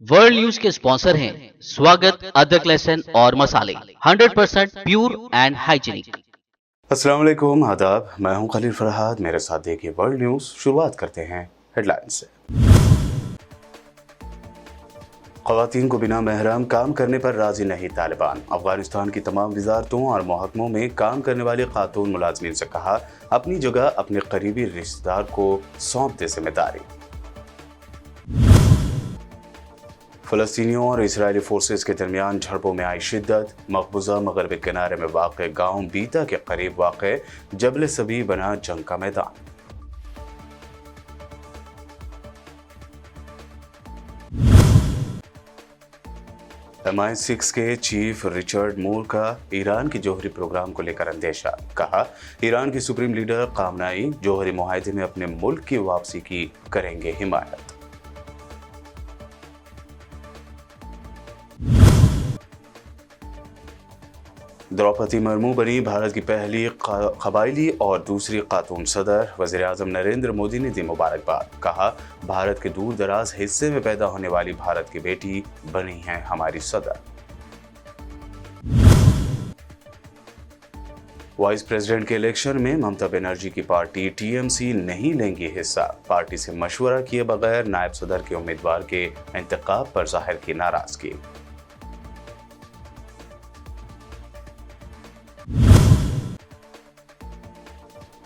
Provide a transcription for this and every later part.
World news के sponsor हैं स्वागत, अदरक, लहसुन और मसाले 100% प्योर एंड हाइजीनिक। अस्सलाम वालेकुम, आदाब। मैं हूं खलील फरहाद। मेरे साथ देखिए वर्ल्ड न्यूज़। शुरुआत करते हैं हेडलाइन से। ख़वातीन को बिना महरम काम करने पर राजी नहीं तालिबान। अफगानिस्तान की तमाम वजारतों और महकमों में काम करने वाले खातून मुलाजमीन से कहा, अपनी जगह अपने करीबी रिश्तेदार को सौंप दे जिम्मेदारी। फ़लस्तीनियों और इसराइली फोर्सेस के दरमियान झड़पों में आई शिद्दत। मकबूजा मगरबी किनारे में वाक़ गांव बीता के करीब वाक़ जबल सबी बना जंग का मैदान। MI6 के चीफ रिचर्ड मूर का ईरान के जौहरी प्रोग्राम को लेकर अंदेशा। कहा, ईरान की सुप्रीम लीडर ख़ामेनेई जौहरी मुआहदे में अपने मुल्क की वापसी की करेंगे हिमायत। द्रौपदी मुर्मू बनी भारत की पहली कबायली और दूसरी खातून सदर। वज़ीर-ए-आज़म नरेंद्र मोदी ने दी मुबारकबाद। कहा, भारत के दूर दराज हिस्से में पैदा होने वाली भारत की बेटी बनी है हमारी सदर। वाइस प्रेसिडेंट के इलेक्शन में ममता बनर्जी की पार्टी TMC नहीं लेंगी हिस्सा। पार्टी से मशवरा किए बगैर नायब सदर के उम्मीदवार के इंतखाब पर जाहिर की नाराजगी।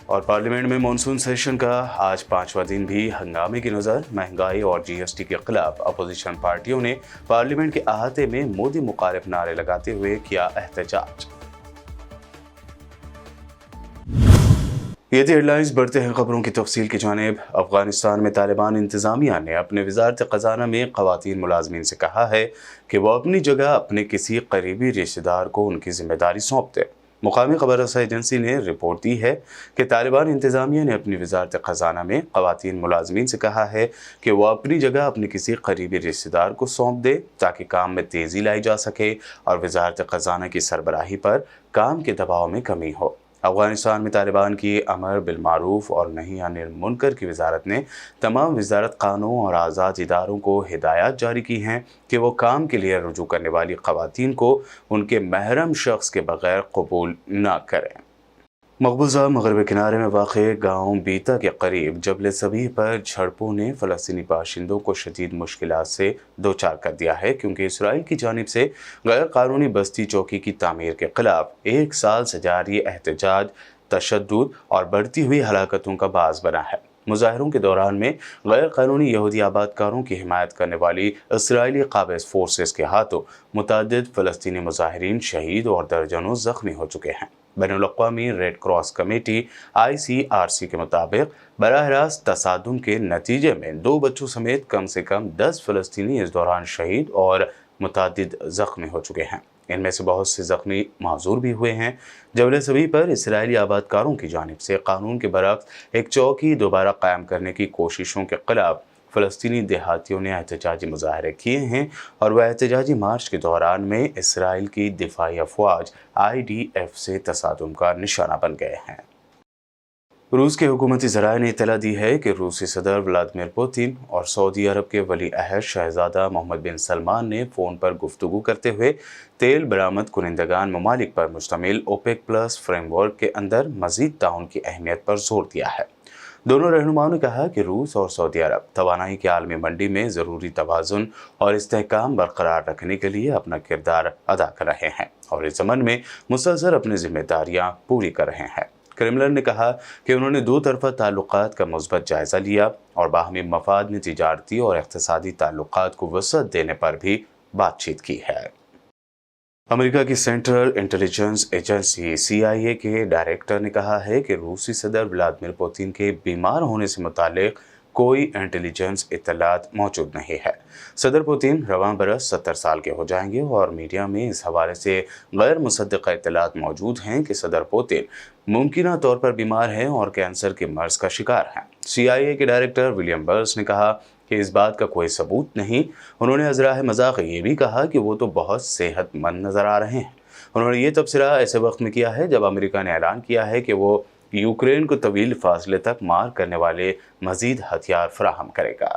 और पार्लियामेंट में मॉनसून सेशन का आज 5वां दिन भी हंगामे की नज़र। महंगाई और GST के खिलाफ अपोजिशन पार्टियों ने पार्लियामेंट के अहाते में मोदी मुखालिफ नारे लगाते हुए किया एहतजाज। ये थी हेडलाइंस। बढ़ते हैं खबरों की तफसील की जानिब। अफगानिस्तान में तालिबान इंतजामिया ने अपने वजारत खजाना में ख़वातीन मुलाजमीन से कहा है कि वो अपनी जगह अपने किसी करीबी रिश्तेदार को उनकी जिम्मेदारी सौंप दें। मुकामी खबर रसा एजेंसी ने रिपोर्ट दी है कि तालिबान इंतजामिया ने अपनी वजारत ख़जाना में ख़वातीन मुलाजमीन से कहा है कि वह अपनी जगह अपने किसी करीबी रिश्तेदार को सौंप दे ताकि काम में तेज़ी लाई जा सके और वजारत ख़जाना की सरबराही पर काम के दबाव में कमी हो। अफगानिस्तान में तालिबान की अमर बिलमारूफ और नही अनिल मुनकर की वजारत ने तमाम वजारत खानों और आज़ाद इदारों को हिदायत जारी की हैं कि वो काम के लिए रुजू करने वाली ख़वातीन को उनके महरम शख्स के बगैर कबूल न करें। मकबूजा मगरबी किनारे में वाक़ गांव बीता के करीब जबल सबी पर झड़पों ने फ़लस्तीनी बाशिंदों को शदीद मुश्किलात से दो चार कर दिया है, क्योंकि इसराइल की जानिब से गैर कानूनी बस्ती चौकी की तामीर के खिलाफ 1 साल से जारी एहतजाज तशद्दुद और बढ़ती हुई हलाकतों का बाज़ बना है। मुजाहरों के दौरान में गैर कानूनी यहूदी आबादकारों की हिमायत करने वाली इसराइली काबिज़ फोर्सेस के हाथों मुतअद्दिद फ़लस्तीनी मुजाहिरीन शहीद और दर्जनों ज़ख्मी हो चुके हैं। बैनुल-अक़वामी रेड क्रॉस कमेटी ICRC के मुताबिक बराह रास्त तसादुम के नतीजे में 2 बच्चों समेत कम से कम 10 फ़लस्तीनी इस दौरान शहीद और मुतअद्दिद ज़ख्मी हो चुके हैं। इनमें से बहुत से ज़ख्मी माजूर भी हुए हैं। जबल सबी पर इसराइली आबादकारों की जानिब से कानून के बरक्स एक चौकी दोबारा कायम करने की कोशिशों के खिलाफ फ़लस्तीनी देहातियों ने एहतजाजी मुजाहरे किए हैं और वह एहतजाजी मार्च के दौरान में इसराइल की दिफाई अफवाज IDF से तसादुम का निशाना बन गए हैं। रूस के हुकूमती ज़राए ने इत्तला दी है कि रूसी सदर व्लादिमीर पुतिन और सऊदी अरब के वली अहद शहजादा मोहम्मद बिन सलमान ने फ़ोन पर गुफ्तगू करते हुए तेल बरामद कुनिंदगान ममालिक पर मुश्तमिल OPEC+ फ्रेमवर्क के अंदर मज़ीद ताउन की अहमियत पर जोर दिया है। दोनों रहनुमाओं ने कहा कि रूस और सऊदी अरब तवानाई की आलमी मंडी में ज़रूरी तवाज़ुन और इस्तेहकाम बरकरार रखने के लिए अपना किरदार अदा कर रहे हैं और इस ज़मन में मुसलसल अपनी जिम्मेदारियाँ पूरी कर रहे हैं। क्रेमलिन ने कहा कि उन्होंने 2 तरफ़ा ताल्लुकात का मुस्बत जायज़ा लिया और बाहमी मफाद में तिजारती और इक़्तिसादी ताल्लुकात को वसअत देने पर भी बातचीत की है। अमेरिका की सेंट्रल इंटेलिजेंस एजेंसी CIA के डायरेक्टर ने कहा है कि रूसी सदर व्लादिमीर पुतिन के बीमार होने से मुतालिक कोई इंटेलिजेंस इत्तलात मौजूद नहीं है। सदर पुतिन रवां बरस 70 साल के हो जाएंगे और मीडिया में इस हवाले से गैर मुसद्दक़ा इत्तलात मौजूद हैं कि सदर पुतिन मुमकिना तौर पर बीमार हैं और कैंसर के मर्ज का शिकार हैं। CIA के डायरेक्टर विलियम बर्न्स ने कहा कि इस बात का कोई सबूत नहीं। उन्होंने अज़राह मज़ाक़ ये भी कहा कि वो तो बहुत सेहतमंद नज़र आ रहे हैं। उन्होंने ये तबसरा ऐसे वक्त में किया है जब अमेरिका ने ऐलान किया है कि वो यूक्रेन को तवील फासले तक मार करने वाले मज़ीद हथियार फराहम करेगा।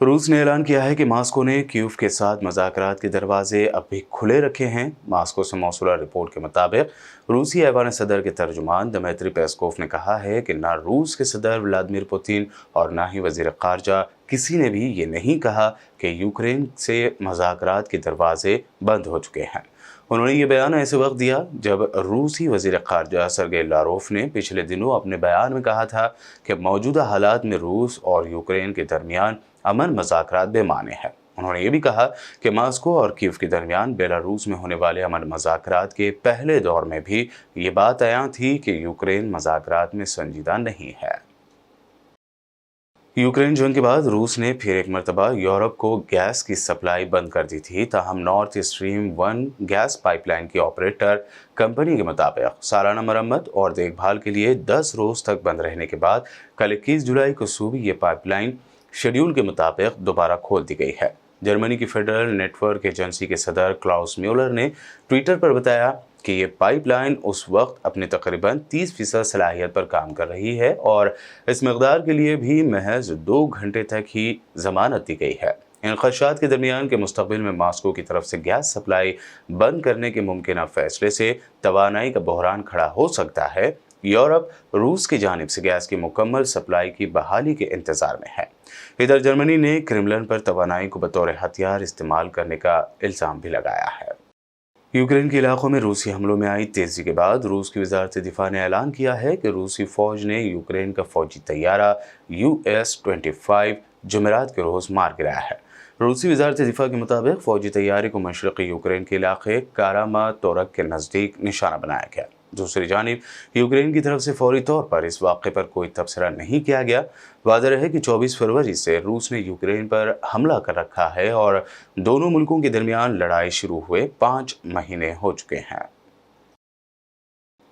रूस ने ऐलान किया है कि मॉस्को ने कीव के साथ मुज़ाकरात के दरवाजे अब भी खुले रखे हैं। मॉस्को से मौसूला रिपोर्ट के मुताबिक रूसी ऐवान सदर के तर्जुमान दमित्री पेस्कोव ने कहा है कि ना रूस के सदर व्लादिमीर पुतिन और ना ही वज़ीर ख़ारजा किसी ने भी ये नहीं कहा कि यूक्रेन से मुज़ाकरात के दरवाजे बंद हो चुके हैं। उन्होंने ये बयान ऐसे वक्त दिया जब रूसी वज़ीर ख़ारजा सर्गेई लारोफ ने पिछले दिनों अपने बयान में कहा था कि मौजूदा हालात में रूस और यूक्रेन के दरमियान अमन मुज़ाकरात बेमाने हैं। उन्होंने ये भी कहा कि मॉस्को और कीव के दरमियान बेलारूस में होने वाले अमन मुज़ाकरात के पहले दौर में भी ये बात आया थी कि यूक्रेन मुज़ाकरात में संजीदा नहीं है। यूक्रेन जंग के बाद रूस ने फिर एक मरतबा यूरोप को गैस की सप्लाई बंद कर दी थी। ताहम नॉर्थ स्ट्रीम 1 गैस पाइपलाइन की ऑपरेटर कंपनी के मुताबिक सालाना मरम्मत और देखभाल के लिए 10 रोज तक बंद रहने के बाद कल 21 जुलाई को सुबह ये पाइपलाइन शेड्यूल के मुताबिक दोबारा खोल दी गई है। जर्मनी की फेडरल नेटवर्क एजेंसी के सदर क्लाउस म्यूलर ने ट्विटर पर बताया कि ये पाइपलाइन उस वक्त अपनी तकरीबन 30% सलाहियत पर काम कर रही है और इस मकदार के लिए भी महज 2 घंटे तक ही जमानत दी गई है। इन खदशात के दरमियान के मुस्तकबिल में मॉस्को की तरफ से गैस सप्लाई बंद करने के मुमकिन फैसले से तवानाई का बहरान खड़ा हो सकता है। यूरोप रूस की जानिब से गैस की मुकम्मल सप्लाई की बहाली के इंतजार में है। इधर जर्मनी ने क्रेमलिन पर तवानाई को बतौर हथियार इस्तेमाल करने का इल्ज़ाम भी लगाया है। यूक्रेन के इलाकों में रूसी हमलों में आई तेजी के बाद रूस की वजारत दिफा ने ऐलान किया है कि रूसी फौज ने यूक्रेन का फौजी तैयारा US-25 जुमेरात के रोज मार गिराया है। रूसी वजारत दिफा के मुताबिक फौजी तैयारी को मशरक़ी यूक्रेन के इलाके कारामा तोरक के नज़दीक निशाना बनाया गया। दूसरी जानिब यूक्रेन की तरफ से फौरी तौर पर इस वाक़े पर कोई तबसरा नहीं किया गया। वाज़ेह है कि 24 फरवरी से रूस ने यूक्रेन पर हमला कर रखा है और दोनों मुल्कों के दरमियान लड़ाई शुरू हुए 5 महीने हो चुके हैं।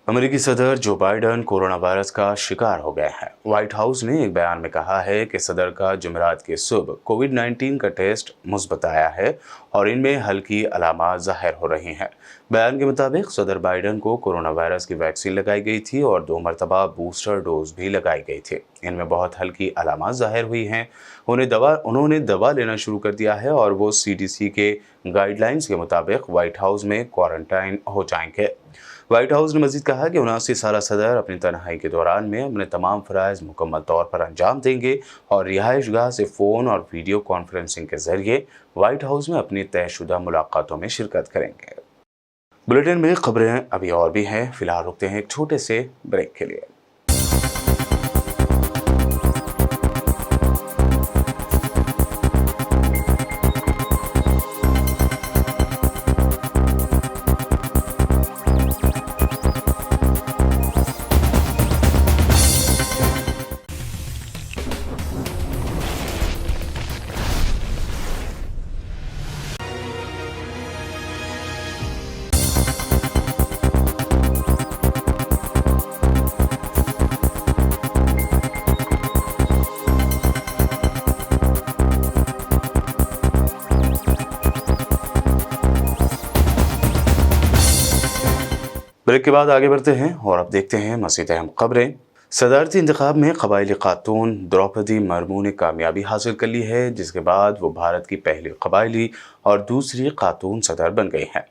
अमेरिकी सदर जो बाइडन कोरोना वायरस का शिकार हो गए हैं। व्हाइट हाउस ने एक बयान में कहा है कि सदर का जुमेरात की सुबह कोविड-19 का टेस्ट मुस्बत आया है और इनमें हल्की अलामात ज़ाहिर हो रही हैं। बयान के मुताबिक सदर बाइडन को कोरोना वायरस की वैक्सीन लगाई गई थी और 2 मरतबा बूस्टर डोज भी लगाई गई थी। इनमें बहुत हल्की अलामात ज़ाहिर हुई हैं। उन्होंने दवा लेना शुरू कर दिया है और वो CDC के गाइडलाइंस के मुताबिक व्हाइट हाउस में क्वारंटाइन हो जाएंगे। व्हाइट हाउस ने मजीद कहा कि 79 साला सदर अपनी तन्हाई के दौरान में अपने तमाम फ़राइज़ मुकम्मल तौर पर अंजाम देंगे और रिहाइशगाह से फ़ोन और वीडियो कॉन्फ्रेंसिंग के ज़रिए व्हाइट हाउस में अपनी तयशुदा मुलाकातों में शिरकत करेंगे। बुलेटिन में खबरें अभी और भी हैं। फिलहाल रुकते हैं एक छोटे से ब्रेक के लिए। ब्रेक के बाद आगे बढ़ते हैं और अब देखते हैं मज़ीद अहम खबरें। सदारती इंतखाब में कबायली खातून द्रौपदी मुर्मू ने कामयाबी हासिल कर ली है, जिसके बाद वो भारत की पहली कबायली और दूसरी खातून सदर बन गई हैं।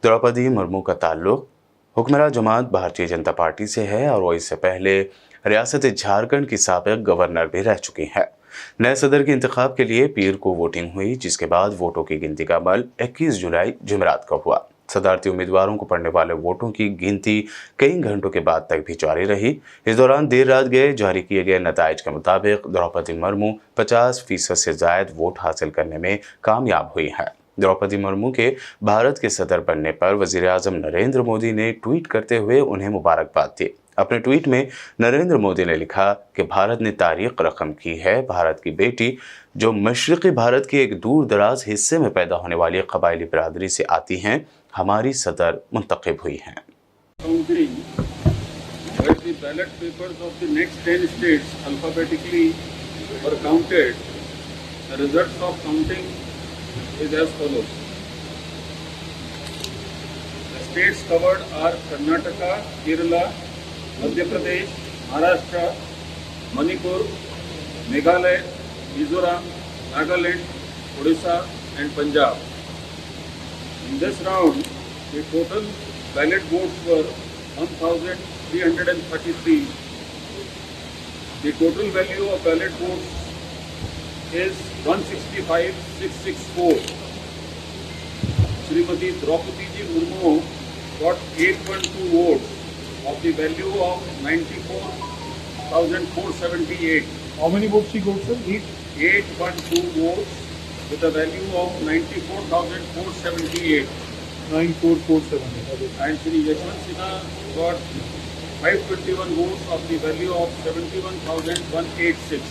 द्रौपदी मुर्मू का ताल्लुक हुक्मरान जमात भारतीय जनता पार्टी से है और वो इससे पहले रियासत झारखंड की साबिक गवर्नर भी रह चुकी हैं। नए सदर के इंतखाब के लिए पीर को वोटिंग हुई, जिसके बाद वोटों की गिनती का अमल 21 जुलाई जुमेरात को हुआ। सदारती उम्मीदवारों को पड़ने वाले वोटों की गिनती कई घंटों के बाद तक भी जारी रही। इस दौरान देर रात जारी किए गए नताइज के मुताबिक द्रौपदी मुर्मू 50% से ज़ायद वोट हासिल करने में कामयाब हुई हैं। द्रौपदी मुर्मू के भारत के सदर बनने पर वज़ीर आज़म नरेंद्र मोदी ने ट्वीट करते हुए उन्हें मुबारकबाद दी। अपने ट्वीट में नरेंद्र मोदी ने लिखा कि भारत ने तारीख रकम की है। भारत की बेटी जो मशरक़ी भारत के एक दूर दराज हिस्से में पैदा होने वाली कबायली बिरादरी से आती हैं, हमारी सदर मुंतखब हुई हैं। States covered are Karnataka, Kerala, Madhya Pradesh, Maharashtra, Manipur, Meghalaya, Mizoram, Nagaland, Odisha and Punjab. In this round, the total ballot votes were 1,333. The total value of ballot votes is 165,664. Srimati Draupadi Ji Murmu got 8.2 votes of the value of 94,478. How many votes she got, sir? 8.2 votes with a value of 94,478. 94,470. And Shri Yashwant Sinha got 521 votes of the value of 71,186.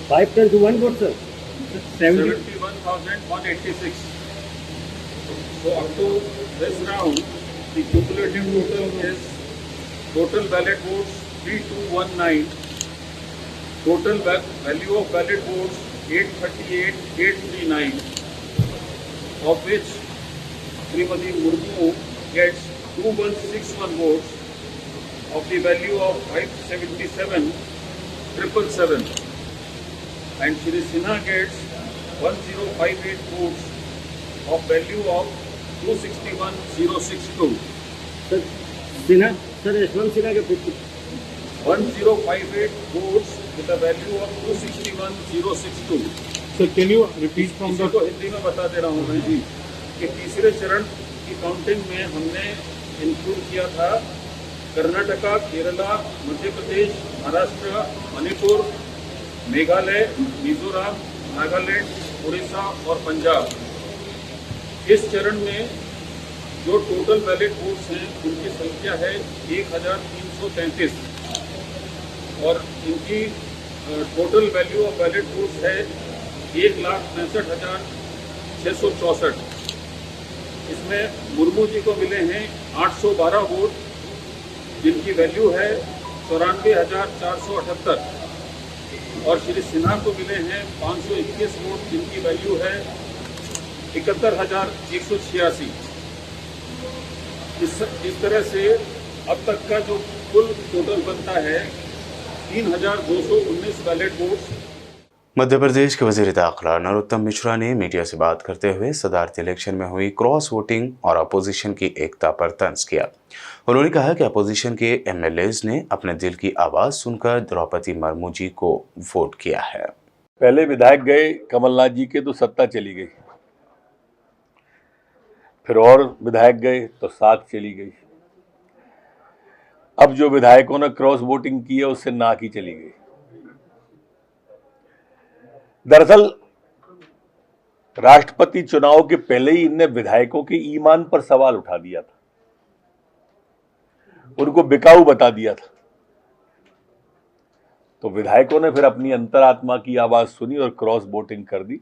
521 votes, sir. 71,186. So up to this round, the cumulative total is total ballot votes 3219, total value of ballot votes 838,839, of which Srimati Murmu gets 2161 votes of the value of 577,777, and Shri Sinha gets 1058 votes of value of 261,062. Sir, Sinha, sir, Yashwant Sinha के 1058 votes with a value of 261,062. Sir, can you repeat from इसी the... को हिंदी में बता दे रहा हूँ मैं जी कि तीसरे चरण की काउंटिंग में हमने इंक्लूड किया था कर्नाटका, केरला, मध्य प्रदेश, महाराष्ट्र, मणिपुर, मेघालय, मिजोरम, नागालैंड, उड़ीसा और पंजाब। इस चरण में जो टोटल बैलेट वोट्स हैं उनकी संख्या है 1333 और इनकी total value of ballot votes है 1,65,664। इसमें मुर्मू जी को मिले हैं 812 वोट जिनकी वैल्यू है 94,478 और श्री सिन्हा को मिले हैं 521 वोट जिनकी वैल्यू है 71,186। इस तरह से अब तक का जो कुल टोटल बनता है 3,219 बैलेट वोट्स। मध्य प्रदेश के वजीर दाखिला नरोत्तम मिश्रा ने मीडिया से बात करते हुए सदारती इलेक्शन में हुई क्रॉस वोटिंग और अपोजिशन की एकता पर तंज किया। उन्होंने कहा कि अपोजिशन के एमएलएज ने अपने दिल की आवाज़ सुनकर द्रौपदी मुर्मू जी को वोट किया है। पहले विधायक गए कमलनाथ जी के तो सत्ता चली गई, फिर और विधायक गए तो साख चली गई। अब जो विधायकों ने क्रॉस वोटिंग की है उससे नाक ही चली गई। दरअसल राष्ट्रपति चुनाव के पहले ही इनने विधायकों के ईमान पर सवाल उठा दिया था, उनको बिकाऊ बता दिया था। तो विधायकों ने फिर अपनी अंतरात्मा की आवाज सुनी और क्रॉस वोटिंग कर दी।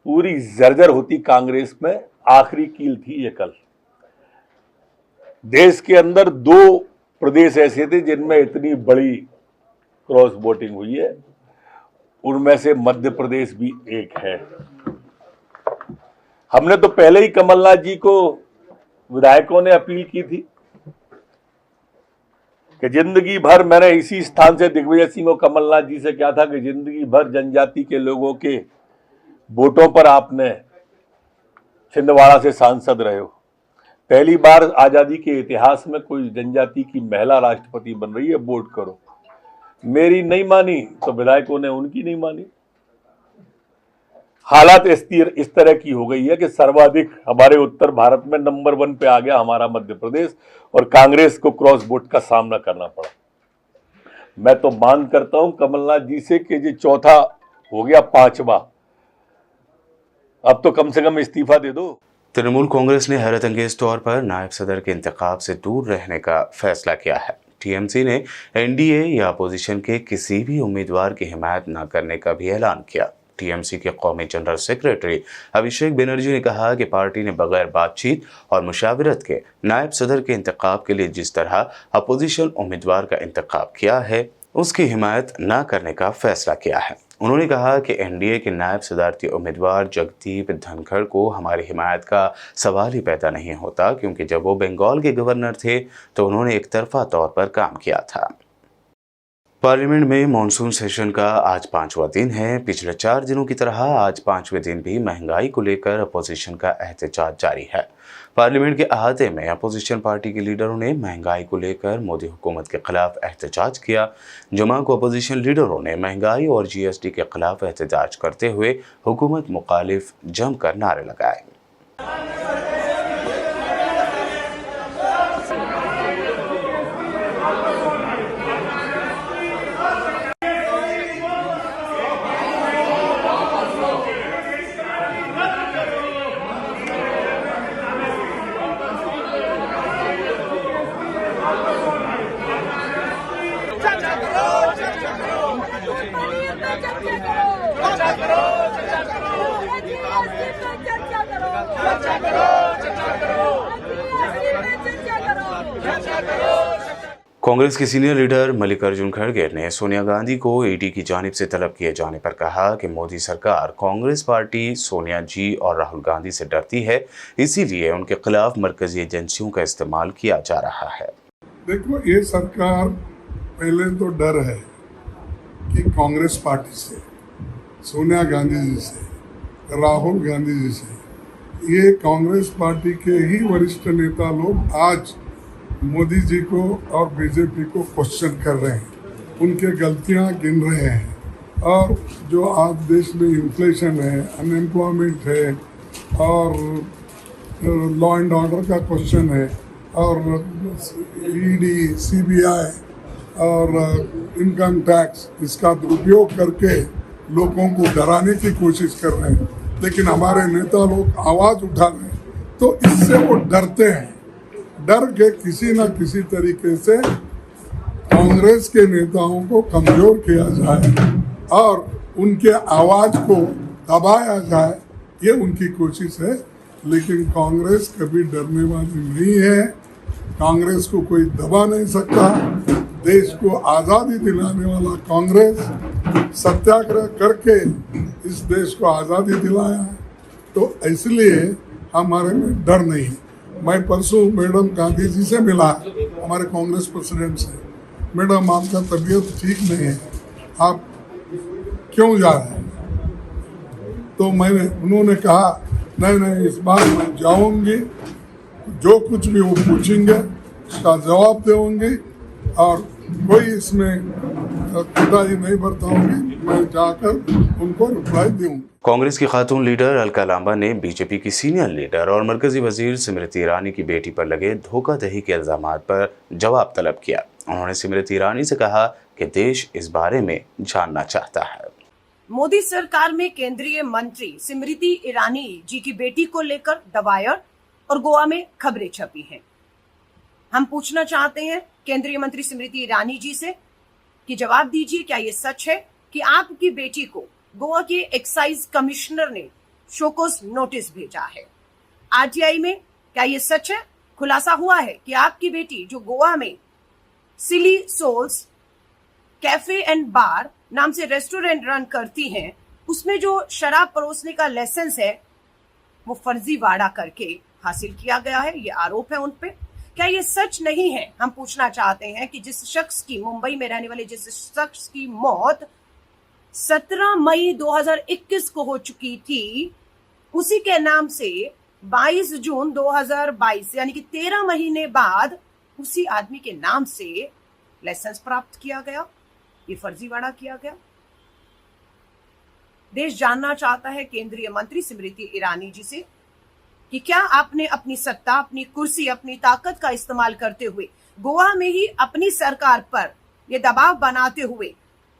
पूरी जर्जर होती कांग्रेस में आखिरी कील थी ये कल। देश के अंदर 2 प्रदेश ऐसे थे जिनमें इतनी बड़ी क्रॉस वोटिंग हुई है, उनमें से मध्य प्रदेश भी एक है। हमने तो पहले ही कमलनाथ जी को विधायकों ने अपील की थी कि जिंदगी भर, मैंने इसी स्थान से दिग्विजय सिंह और कमलनाथ जी से कहा था कि जिंदगी भर जनजाति के लोगों के वोटों पर आपने छिंदवाड़ा से सांसद रहे हो। पहली बार आजादी के इतिहास में कोई जनजाति की महिला राष्ट्रपति बन रही है, वोट करो। मेरी नहीं मानी तो विधायकों ने उनकी नहीं मानी। हालात इस तरह की हो गई है कि सर्वाधिक हमारे उत्तर भारत में नंबर 1 पे आ गया हमारा मध्य प्रदेश, और कांग्रेस को क्रॉस वोट का सामना करना पड़ा। मैं तो मांग करता हूं कमलनाथ जी से कि ये चौथा हो गया, 5वां, अब तो कम से कम इस्तीफा दे दो। तृणमूल कांग्रेस ने हैरत अंगेज तौर पर नायब सदर के इंतखाब से दूर रहने का फैसला किया है। टीएमसी ने एनडीए या अपोजिशन के किसी भी उम्मीदवार की हिमायत न करने का भी ऐलान किया। टीएमसी के कौमी जनरल सेक्रेटरी अभिषेक बनर्जी ने कहा कि पार्टी ने बगैर बातचीत और मुशावरत के नायब सदर के इंतखाब के लिए जिस तरह अपोजिशन उम्मीदवार का इंतखाब किया है उसकी हिमायत न करने का फैसला किया है। उन्होंने कहा कि एनडीए के नायब सदारती उम्मीदवार जगदीप धनखड़ को हमारी हिमायत का सवाल ही पैदा नहीं होता, क्योंकि जब वो बंगाल के गवर्नर थे तो उन्होंने एक तरफा तौर पर काम किया था। पार्लियामेंट में मॉनसून सेशन का आज 5वां दिन है। पिछले 4 दिनों की तरह आज 5वें दिन भी महंगाई को लेकर अपोजिशन का एहतजाज जारी है। पार्लियामेंट के अहाते में अपोजिशन पार्टी के लीडरों ने महंगाई को लेकर मोदी हुकूमत के खिलाफ एहतजाज किया। जुमा को अपोजिशन लीडरों ने महंगाई और GST के खिलाफ एहतजाज करते हुए हुकूमत मुखालिफ जमकर नारे लगाए। कांग्रेस के सीनियर लीडर मल्लिकार्जुन खड़गे ने सोनिया गांधी को ईडी की जानिब से तलब किए जाने पर कहा कि मोदी सरकार कांग्रेस पार्टी सोनिया जी और राहुल गांधी से डरती है, इसीलिए उनके खिलाफ मरकजी एजेंसियों का इस्तेमाल किया जा रहा है। देखो, ये सरकार पहले तो डर है कि कांग्रेस पार्टी से, सोनिया गांधी जी से, राहुल गांधी जी से, ये कांग्रेस पार्टी के ही वरिष्ठ नेता लोग आज मोदी जी को और बीजेपी को क्वेश्चन कर रहे हैं, उनके गलतियां गिन रहे हैं। और जो आज देश में इन्फ्लेशन है, अनएम्प्लॉयमेंट है और लॉ एंड ऑर्डर का क्वेश्चन है और ईडी, CBI और इनकम टैक्स, इसका दुरुपयोग करके लोगों को डराने की कोशिश कर रहे हैं, लेकिन हमारे नेता लोग आवाज़ उठा रहे हैं तो इससे वो डरते हैं। डर के किसी न किसी तरीके से कांग्रेस के नेताओं को कमजोर किया जाए और उनके आवाज को दबाया जाए, ये उनकी कोशिश है। लेकिन कांग्रेस कभी डरने वाली नहीं है, कांग्रेस को कोई दबा नहीं सकता। देश को आज़ादी दिलाने वाला कांग्रेस सत्याग्रह करके इस देश को आज़ादी दिलाया है, तो इसलिए हमारे में डर नहीं है। मैं परसों मैडम गांधी जी से मिला, हमारे कांग्रेस प्रेसिडेंट से। मैडम, आपका तबीयत ठीक नहीं है, आप क्यों जा रहे हैं? तो उन्होंने कहा नहीं, इस बार मैं जाऊंगी, जो कुछ भी वो पूछेंगे उसका जवाब दूंगी और कोई इसमें कोताही नहीं बरताऊंगी, मैं जाकर उनको रिप्लाई दूंगी। कांग्रेस की खातून लीडर अलका लांबा ने बीजेपी की सीनियर लीडर और मरकजी वजीर स्मृति ईरानी की बेटी पर लगे धोखाधड़ी के इल्जामात पर जवाब तलब किया। उन्होंने स्मृति ईरानी से कहा कि देश इस बारे में जानना चाहता है। मोदी सरकार में केंद्रीय मंत्री स्मृति ईरानी जी की बेटी को लेकर दवायर और गोवा में खबरें छपी हैं। हम पूछना चाहते हैं केंद्रीय मंत्री स्मृति ईरानी जी से कि जवाब दीजिए, क्या ये सच है कि आपकी बेटी को गोवा के एक्साइज कमिश्नर ने शोकॉज नोटिस भेजा है? RTI में क्या ये सच है? खुलासा हुआ है कि आपकी बेटी जो गोवा में सिली सोल्स कैफे एंड बार नाम से रेस्टोरेंट रन करती हैं, उसमें जो शराब परोसने का लाइसेंस है वो फर्जीवाड़ा करके हासिल किया गया है। ये आरोप है उन पे। क्या ये सच नहीं है? हम पूछना चाहते हैं कि जिस शख्स की, मुंबई में रहने वाले जिस शख्स की मौत 17 मई 2021 को हो चुकी थी, उसी के नाम से 22 जून 2022 यानी कि 13 महीने बाद उसी आदमी के नाम से लाइसेंस प्राप्त किया गया। ये फर्जीवाड़ा किया गया। देश जानना चाहता है केंद्रीय मंत्री स्मृति ईरानी जी से कि क्या आपने अपनी सत्ता, अपनी कुर्सी, अपनी ताकत का इस्तेमाल करते हुए गोवा में ही अपनी सरकार पर यह दबाव बनाते हुए,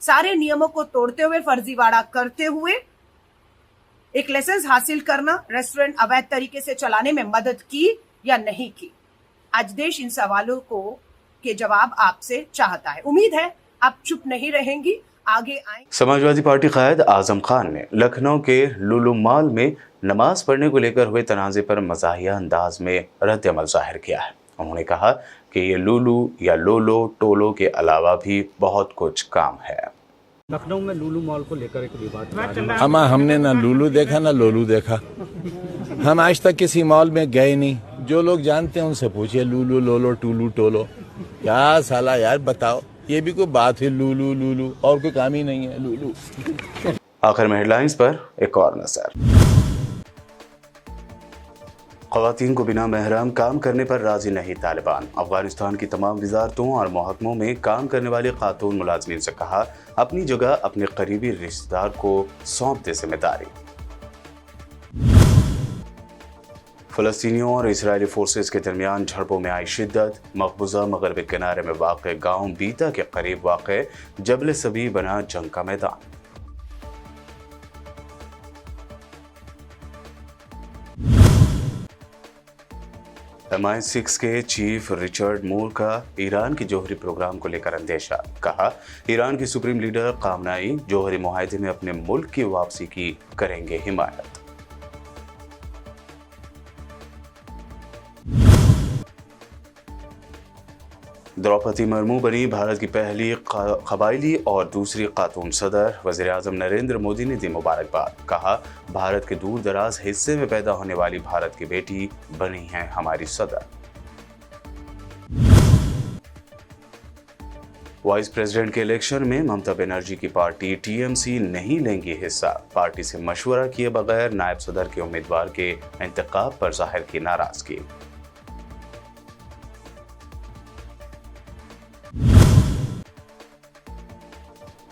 सारे नियमों को तोड़ते हुए, फर्जीवाड़ा करते हुए एक लाइसेंस हासिल करना, रेस्टोरेंट अवैध तरीके से चलाने में मदद की या नहीं की? आज देश इन सवालों के जवाब आपसे चाहता है। उम्मीद है आप चुप नहीं रहेंगी, आगे आए। समाजवादी पार्टी कायद आजम खान ने लखनऊ के लुलु मॉल में नमाज पढ़ने को लेकर हुए तनाज़े पर मज़ाहिया अंदाज में रद्द-ए-अमल जाहिर किया है। उन्होंने कहा कि ये लुलु या लोलो टोलो के अलावा भी बहुत कुछ काम है। लखनऊ में लुलु मॉल को लेकर एक विवाद, हमने ना लुलु देखा ना लोलू देखा। हम आज तक किसी मॉल में गए नहीं। जो लोग जानते हैं उनसे पूछिए, लुलु लोलो टूलू टोलो क्या साला यार बताओ। ये भी कोई बात है, लूलू लूलू, और कोई काम ही नहीं है लूलू। आखिर में हेडलाइंस पर एक और नजर। ख़वातीन को बिना महरम काम करने पर राजी नहीं तालिबान। अफगानिस्तान की तमाम वजारतों और महकमों में काम करने वाले खातून मुलाजमीन से कहा, अपनी जगह अपने करीबी रिश्तेदार को सौंप दे जिम्मेदारी। फ़लस्तीनियों और इजरायली फोर्सेस के दरमियान झड़पों में आई शिद्दत। मकबूजा मगरबी किनारे में वाक़ गांव बीता के करीब वाक़ जबल सबी बना जंग का मैदान। MI6 के चीफ रिचर्ड मूर का ईरान के जौहरी प्रोग्राम को लेकर अंदेशा। कहा, ईरान की सुप्रीम लीडर ख़ामेनेई जौहरी मुआहदे में अपने मुल्क की वापसी की करेंगे हिमायत। द्रौपदी मुर्मू बनी भारत की पहली कबायली और दूसरी खातून सदर। वज़ीर-ए-आज़म नरेंद्र मोदी ने दी मुबारकबाद। कहा, भारत के दूर दराज हिस्से में पैदा होने वाली भारत की बेटी बनी है हमारी सदर। वाइस प्रेसिडेंट के इलेक्शन में ममता बनर्जी की पार्टी TMC नहीं लेंगी हिस्सा। पार्टी से मशवरा किए बगैर नायब सदर के उम्मीदवार के इंतखाब पर जाहिर की नाराजगी।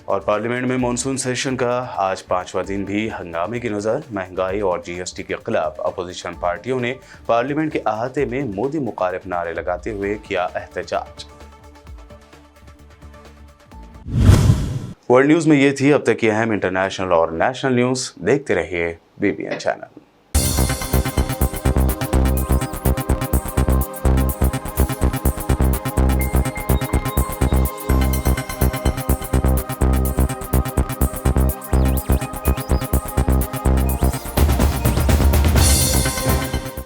और पार्लियामेंट में मॉनसून सेशन का आज 5वां दिन भी हंगामे की नज़र। महंगाई और GST के खिलाफ अपोजिशन पार्टियों ने पार्लियामेंट के अहाते में मोदी मुखालिफ नारे लगाते हुए किया एहतजाज। वर्ल्ड न्यूज में ये थी अब तक की अहम इंटरनेशनल और नेशनल न्यूज। देखते रहिए BBN चैनल।